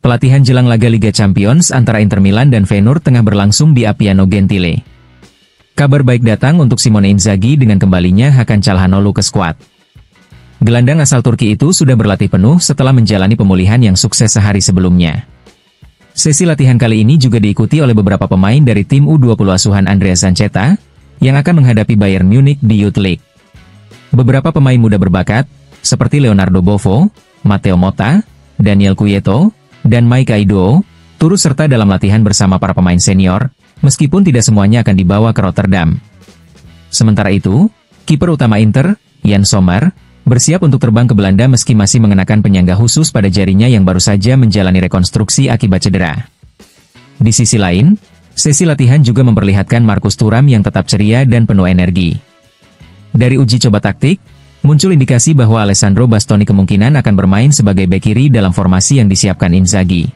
Pelatihan jelang laga Liga Champions antara Inter Milan dan Feyenoord tengah berlangsung di Appiano Gentile. Kabar baik datang untuk Simone Inzaghi dengan kembalinya Hakan Çalhanoğlu ke skuad. Gelandang asal Turki itu sudah berlatih penuh setelah menjalani pemulihan yang sukses sehari sebelumnya. Sesi latihan kali ini juga diikuti oleh beberapa pemain dari tim U20 asuhan Andrea Zanchetta, yang akan menghadapi Bayern Munich di Youth League. Beberapa pemain muda berbakat, seperti Leonardo Bovo, Matteo Motta, Daniel Cueto, dan Mike Aidoh, turut serta dalam latihan bersama para pemain senior, meskipun tidak semuanya akan dibawa ke Rotterdam. Sementara itu, kiper utama Inter, Jan Sommer, bersiap untuk terbang ke Belanda meski masih mengenakan penyangga khusus pada jarinya yang baru saja menjalani rekonstruksi akibat cedera. Di sisi lain, sesi latihan juga memperlihatkan Marcus Thuram yang tetap ceria dan penuh energi. Dari uji coba taktik, muncul indikasi bahwa Alessandro Bastoni kemungkinan akan bermain sebagai bek kiri dalam formasi yang disiapkan Inzaghi.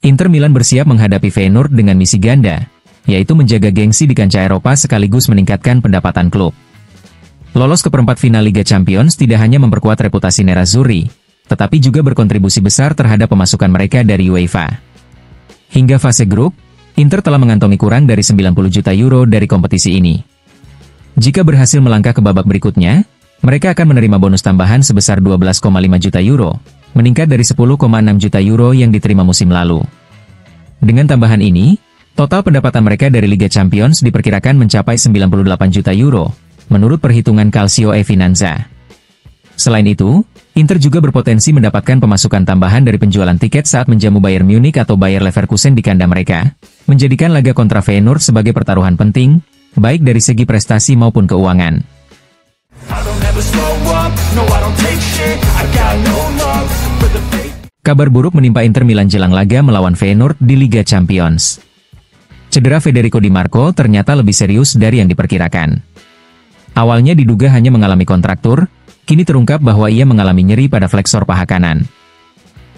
Inter Milan bersiap menghadapi Feyenoord dengan misi ganda, yaitu menjaga gengsi di kancah Eropa sekaligus meningkatkan pendapatan klub. Lolos ke perempat final Liga Champions tidak hanya memperkuat reputasi Nerazzurri, tetapi juga berkontribusi besar terhadap pemasukan mereka dari UEFA. Hingga fase grup, Inter telah mengantongi kurang dari 90 juta euro dari kompetisi ini. Jika berhasil melangkah ke babak berikutnya, mereka akan menerima bonus tambahan sebesar 12,5 juta euro, meningkat dari 10,6 juta euro yang diterima musim lalu. Dengan tambahan ini, total pendapatan mereka dari Liga Champions diperkirakan mencapai 98 juta euro, menurut perhitungan Calcio e Finanza. Selain itu, Inter juga berpotensi mendapatkan pemasukan tambahan dari penjualan tiket saat menjamu Bayern Munich atau Bayer Leverkusen di kandang mereka, menjadikan laga kontra Feyenoord sebagai pertaruhan penting, baik dari segi prestasi maupun keuangan. Kabar buruk menimpa Inter Milan jelang laga melawan Feyenoord di Liga Champions. Cedera Federico Di Marco ternyata lebih serius dari yang diperkirakan. Awalnya diduga hanya mengalami kontraktur, kini terungkap bahwa ia mengalami nyeri pada fleksor paha kanan.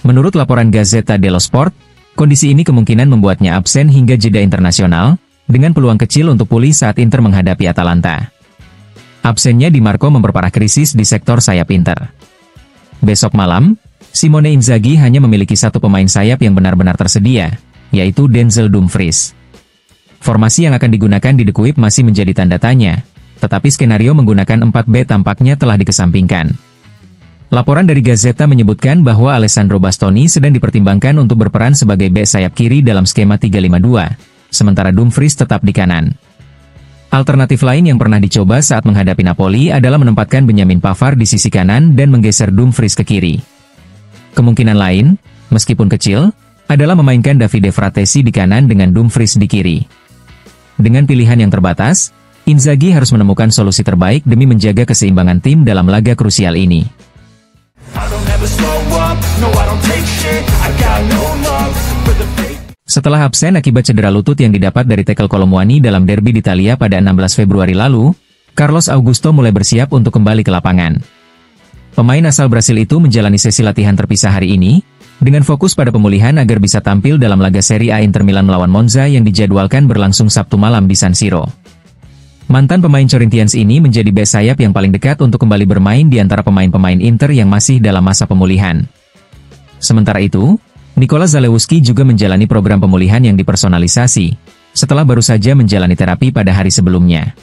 Menurut laporan Gazzetta dello Sport, kondisi ini kemungkinan membuatnya absen hingga jeda internasional, dengan peluang kecil untuk pulih saat Inter menghadapi Atalanta. Absennya Di Marco memperparah krisis di sektor sayap Inter. Besok malam, Simone Inzaghi hanya memiliki satu pemain sayap yang benar-benar tersedia, yaitu Denzel Dumfries. Formasi yang akan digunakan di The Kuip masih menjadi tanda tanya, tetapi skenario menggunakan 4 back tampaknya telah dikesampingkan. Laporan dari Gazzetta menyebutkan bahwa Alessandro Bastoni sedang dipertimbangkan untuk berperan sebagai back sayap kiri dalam skema 3-5-2, sementara Dumfries tetap di kanan. Alternatif lain yang pernah dicoba saat menghadapi Napoli adalah menempatkan Benjamin Pavard di sisi kanan dan menggeser Dumfries ke kiri. Kemungkinan lain, meskipun kecil, adalah memainkan Davide Fratesi di kanan dengan Dumfries di kiri. Dengan pilihan yang terbatas, Inzaghi harus menemukan solusi terbaik demi menjaga keseimbangan tim dalam laga krusial ini. Setelah absen akibat cedera lutut yang didapat dari tackle Kolomuani dalam derby di Italia pada 16 Februari lalu, Carlos Augusto mulai bersiap untuk kembali ke lapangan. Pemain asal Brasil itu menjalani sesi latihan terpisah hari ini, dengan fokus pada pemulihan agar bisa tampil dalam laga Serie A Inter Milan melawan Monza yang dijadwalkan berlangsung Sabtu malam di San Siro. Mantan pemain Corinthians ini menjadi bek sayap yang paling dekat untuk kembali bermain di antara pemain-pemain Inter yang masih dalam masa pemulihan. Sementara itu, Nikola Zalewski juga menjalani program pemulihan yang dipersonalisasi, setelah baru saja menjalani terapi pada hari sebelumnya.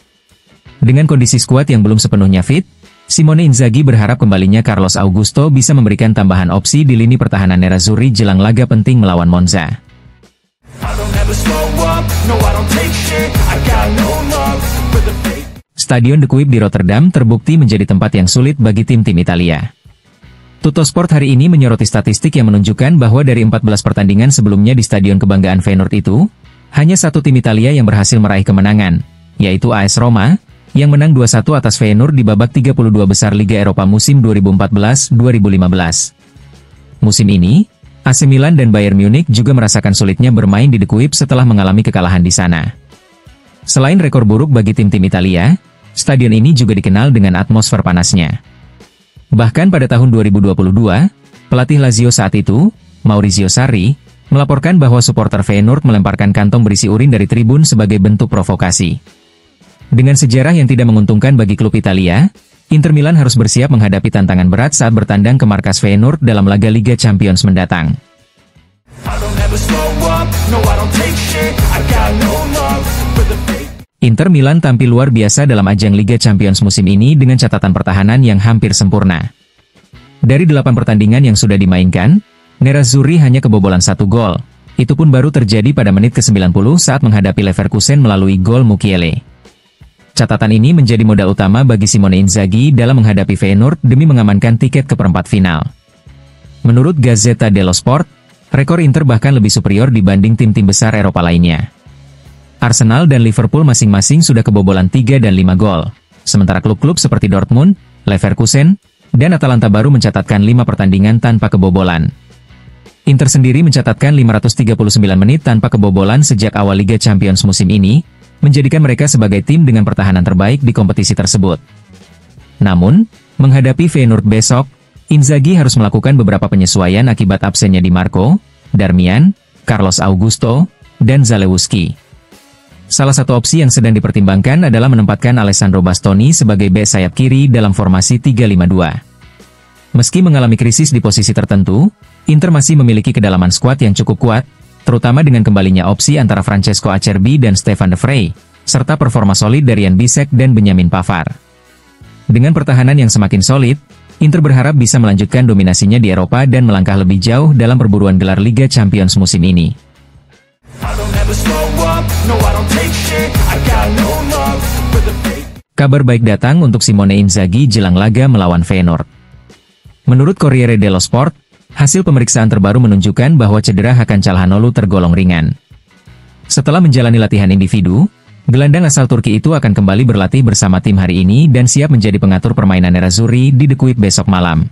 Dengan kondisi skuad yang belum sepenuhnya fit, Simone Inzaghi berharap kembalinya Carlos Augusto bisa memberikan tambahan opsi di lini pertahanan Nerazzurri jelang laga penting melawan Monza. Stadion The Kuip di Rotterdam terbukti menjadi tempat yang sulit bagi tim-tim Italia. Tuttosport hari ini menyoroti statistik yang menunjukkan bahwa dari 14 pertandingan sebelumnya di Stadion Kebanggaan Feyenoord itu, hanya satu tim Italia yang berhasil meraih kemenangan, yaitu AS Roma, yang menang 2-1 atas Feyenoord di babak 32 besar Liga Eropa musim 2014-2015. Musim ini, AC Milan dan Bayern Munich juga merasakan sulitnya bermain di The Kuip setelah mengalami kekalahan di sana. Selain rekor buruk bagi tim-tim Italia, stadion ini juga dikenal dengan atmosfer panasnya. Bahkan pada tahun 2022, pelatih Lazio saat itu, Maurizio Sarri, melaporkan bahwa supporter Feyenoord melemparkan kantong berisi urin dari tribun sebagai bentuk provokasi. Dengan sejarah yang tidak menguntungkan bagi klub Italia, Inter Milan harus bersiap menghadapi tantangan berat saat bertandang ke markas Feyenoord dalam laga Liga Champions mendatang. Inter Milan tampil luar biasa dalam ajang Liga Champions musim ini dengan catatan pertahanan yang hampir sempurna. Dari 8 pertandingan yang sudah dimainkan, Nerazzurri hanya kebobolan 1 gol. Itu pun baru terjadi pada menit ke-90 saat menghadapi Leverkusen melalui gol Mukiele. Catatan ini menjadi modal utama bagi Simone Inzaghi dalam menghadapi Feyenoord demi mengamankan tiket ke perempat final. Menurut Gazzetta dello Sport, rekor Inter bahkan lebih superior dibanding tim-tim besar Eropa lainnya. Arsenal dan Liverpool masing-masing sudah kebobolan 3 dan 5 gol, sementara klub-klub seperti Dortmund, Leverkusen, dan Atalanta baru mencatatkan 5 pertandingan tanpa kebobolan. Inter sendiri mencatatkan 539 menit tanpa kebobolan sejak awal Liga Champions musim ini, menjadikan mereka sebagai tim dengan pertahanan terbaik di kompetisi tersebut. Namun, menghadapi Feyenoord besok, Inzaghi harus melakukan beberapa penyesuaian akibat absennya Di Marco, Darmian, Carlos Augusto, dan Zalewski. Salah satu opsi yang sedang dipertimbangkan adalah menempatkan Alessandro Bastoni sebagai bek sayap kiri dalam formasi 3-5-2. Meski mengalami krisis di posisi tertentu, Inter masih memiliki kedalaman skuad yang cukup kuat, terutama dengan kembalinya opsi antara Francesco Acerbi dan Stefan De Vrij, serta performa solid dari Jan Bisek dan Benjamin Pavard. Dengan pertahanan yang semakin solid, Inter berharap bisa melanjutkan dominasinya di Eropa dan melangkah lebih jauh dalam perburuan gelar Liga Champions musim ini. Kabar baik datang untuk Simone Inzaghi jelang laga melawan Feyenoord. Menurut Corriere dello Sport, hasil pemeriksaan terbaru menunjukkan bahwa cedera Hakan Çalhanoğlu tergolong ringan. Setelah menjalani latihan individu, gelandang asal Turki itu akan kembali berlatih bersama tim hari ini dan siap menjadi pengatur permainan Nerazzurri di The Kuip besok malam.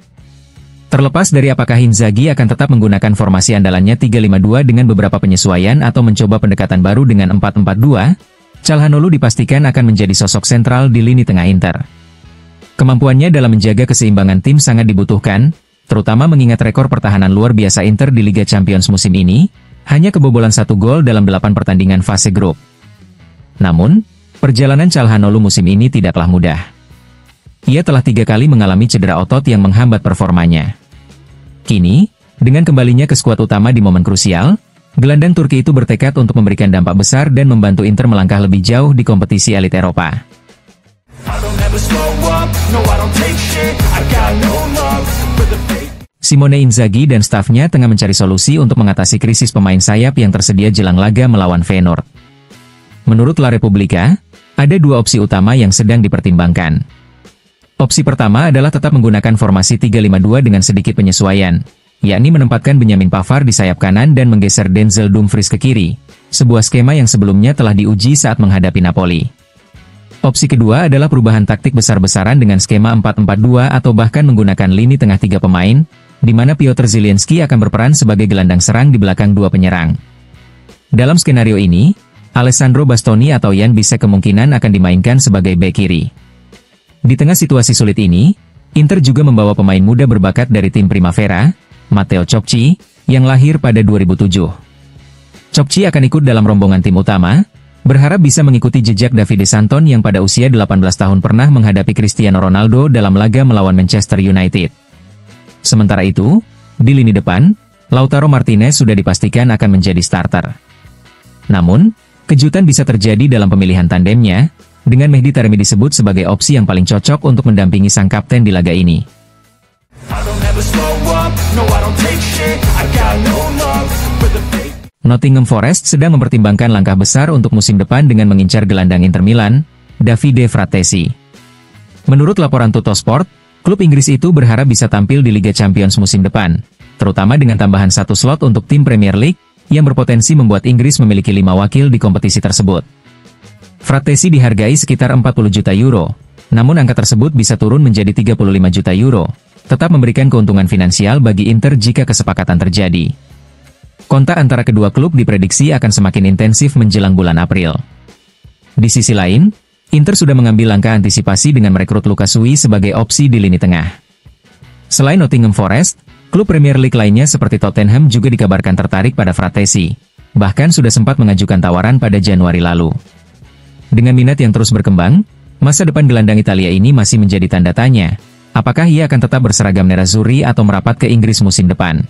Terlepas dari apakah Inzaghi akan tetap menggunakan formasi andalannya 3-5-2 dengan beberapa penyesuaian atau mencoba pendekatan baru dengan 4-4-2, Çalhanoğlu dipastikan akan menjadi sosok sentral di lini tengah Inter. Kemampuannya dalam menjaga keseimbangan tim sangat dibutuhkan, terutama mengingat rekor pertahanan luar biasa Inter di Liga Champions musim ini, hanya kebobolan 1 gol dalam 8 pertandingan fase grup. Namun, perjalanan Çalhanoğlu musim ini tidaklah mudah. Ia telah 3 kali mengalami cedera otot yang menghambat performanya. Kini, dengan kembalinya ke skuad utama di momen krusial, gelandang Turki itu bertekad untuk memberikan dampak besar dan membantu Inter melangkah lebih jauh di kompetisi elit Eropa. Simone Inzaghi dan stafnya tengah mencari solusi untuk mengatasi krisis pemain sayap yang tersedia jelang laga melawan Feyenoord. Menurut La Repubblica, ada 2 opsi utama yang sedang dipertimbangkan. Opsi pertama adalah tetap menggunakan formasi 3-5-2 dengan sedikit penyesuaian, yakni menempatkan Benjamin Pavard di sayap kanan dan menggeser Denzel Dumfries ke kiri, sebuah skema yang sebelumnya telah diuji saat menghadapi Napoli. Opsi kedua adalah perubahan taktik besar-besaran dengan skema 4-4-2 atau bahkan menggunakan lini tengah 3 pemain, di mana Piotr Zielinski akan berperan sebagai gelandang serang di belakang 2 penyerang. Dalam skenario ini, Alessandro Bastoni atau Jan Bisek kemungkinan akan dimainkan sebagai bek kiri. Di tengah situasi sulit ini, Inter juga membawa pemain muda berbakat dari tim Primavera, Matteo Ciocci, yang lahir pada 2007. Ciocci akan ikut dalam rombongan tim utama, berharap bisa mengikuti jejak Davide Santon yang pada usia 18 tahun pernah menghadapi Cristiano Ronaldo dalam laga melawan Manchester United. Sementara itu, di lini depan, Lautaro Martinez sudah dipastikan akan menjadi starter. Namun, kejutan bisa terjadi dalam pemilihan tandemnya, dengan Mehdi Taremi disebut sebagai opsi yang paling cocok untuk mendampingi sang kapten di laga ini. Nottingham Forest sedang mempertimbangkan langkah besar untuk musim depan dengan mengincar gelandang Inter Milan, Davide Fratesi. Menurut laporan Tuttosport, klub Inggris itu berharap bisa tampil di Liga Champions musim depan, terutama dengan tambahan 1 slot untuk tim Premier League, yang berpotensi membuat Inggris memiliki 5 wakil di kompetisi tersebut. Fratesi dihargai sekitar 40 juta euro, namun angka tersebut bisa turun menjadi 35 juta euro, tetap memberikan keuntungan finansial bagi Inter jika kesepakatan terjadi. Kontak antara kedua klub diprediksi akan semakin intensif menjelang bulan April. Di sisi lain, Inter sudah mengambil langkah antisipasi dengan merekrut Lucas Hui sebagai opsi di lini tengah. Selain Nottingham Forest, klub Premier League lainnya seperti Tottenham juga dikabarkan tertarik pada Fratesi, bahkan sudah sempat mengajukan tawaran pada Januari lalu. Dengan minat yang terus berkembang, masa depan gelandang Italia ini masih menjadi tanda tanya. Apakah ia akan tetap berseragam nerazzurri atau merapat ke Inggris musim depan?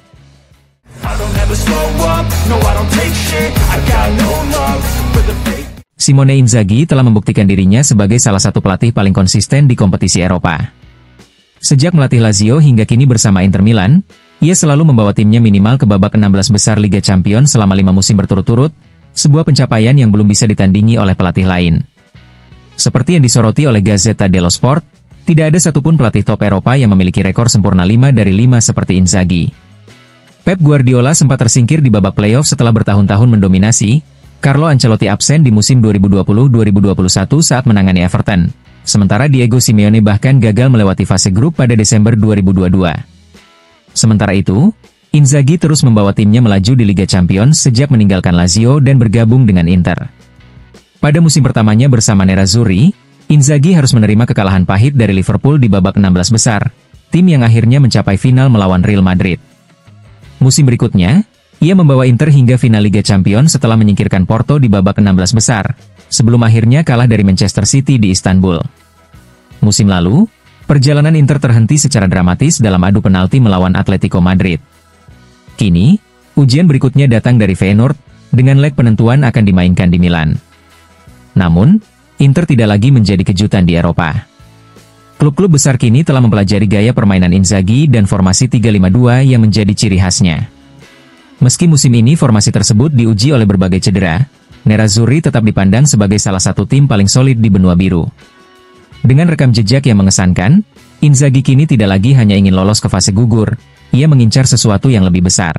Simone Inzaghi telah membuktikan dirinya sebagai salah satu pelatih paling konsisten di kompetisi Eropa. Sejak melatih Lazio hingga kini bersama Inter Milan, ia selalu membawa timnya minimal ke babak 16 besar Liga Champions selama 5 musim berturut-turut, sebuah pencapaian yang belum bisa ditandingi oleh pelatih lain. Seperti yang disoroti oleh Gazzetta dello Sport, tidak ada satupun pelatih top Eropa yang memiliki rekor sempurna 5 dari 5 seperti Inzaghi. Pep Guardiola sempat tersingkir di babak playoff setelah bertahun-tahun mendominasi. Carlo Ancelotti absen di musim 2020-2021 saat menangani Everton. Sementara Diego Simeone bahkan gagal melewati fase grup pada Desember 2022. Sementara itu, Inzaghi terus membawa timnya melaju di Liga Champions sejak meninggalkan Lazio dan bergabung dengan Inter. Pada musim pertamanya bersama nerazzurri, Inzaghi harus menerima kekalahan pahit dari Liverpool di babak 16 besar, tim yang akhirnya mencapai final melawan Real Madrid. Musim berikutnya, ia membawa Inter hingga final Liga Champions setelah menyingkirkan Porto di babak 16 besar, sebelum akhirnya kalah dari Manchester City di Istanbul. Musim lalu, perjalanan Inter terhenti secara dramatis dalam adu penalti melawan Atletico Madrid. Kini, ujian berikutnya datang dari Feyenoord, dengan leg penentuan akan dimainkan di Milan. Namun, Inter tidak lagi menjadi kejutan di Eropa. Klub-klub besar kini telah mempelajari gaya permainan Inzaghi dan formasi 3-5-2 yang menjadi ciri khasnya. Meski musim ini formasi tersebut diuji oleh berbagai cedera, nerazzurri tetap dipandang sebagai salah satu tim paling solid di benua biru. Dengan rekam jejak yang mengesankan, Inzaghi kini tidak lagi hanya ingin lolos ke fase gugur, ia mengincar sesuatu yang lebih besar.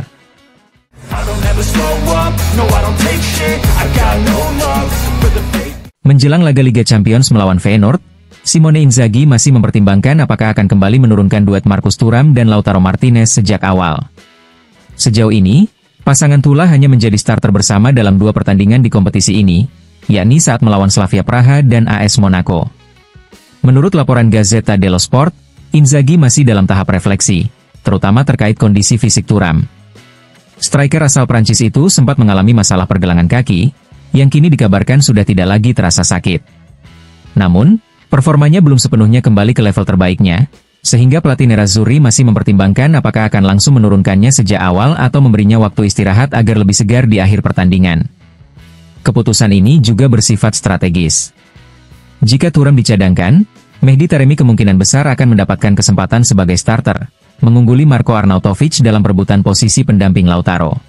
Menjelang laga Liga Champions melawan Feyenoord, Simone Inzaghi masih mempertimbangkan apakah akan kembali menurunkan duet Marcus Thuram dan Lautaro Martinez sejak awal. Sejauh ini, pasangan Tula hanya menjadi starter bersama dalam 2 pertandingan di kompetisi ini, yakni saat melawan Slavia Praha dan AS Monaco. Menurut laporan Gazzetta dello Sport, Inzaghi masih dalam tahap refleksi, terutama terkait kondisi fisik Thuram. Striker asal Prancis itu sempat mengalami masalah pergelangan kaki, yang kini dikabarkan sudah tidak lagi terasa sakit. Namun, performanya belum sepenuhnya kembali ke level terbaiknya, sehingga pelatih nerazzurri masih mempertimbangkan apakah akan langsung menurunkannya sejak awal atau memberinya waktu istirahat agar lebih segar di akhir pertandingan. Keputusan ini juga bersifat strategis. Jika Thuram dicadangkan, Mehdi Taremi kemungkinan besar akan mendapatkan kesempatan sebagai starter, mengungguli Marko Arnautovic dalam perebutan posisi pendamping Lautaro.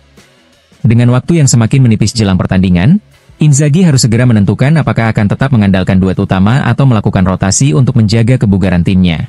Dengan waktu yang semakin menipis jelang pertandingan, Inzaghi harus segera menentukan apakah akan tetap mengandalkan duet utama atau melakukan rotasi untuk menjaga kebugaran timnya.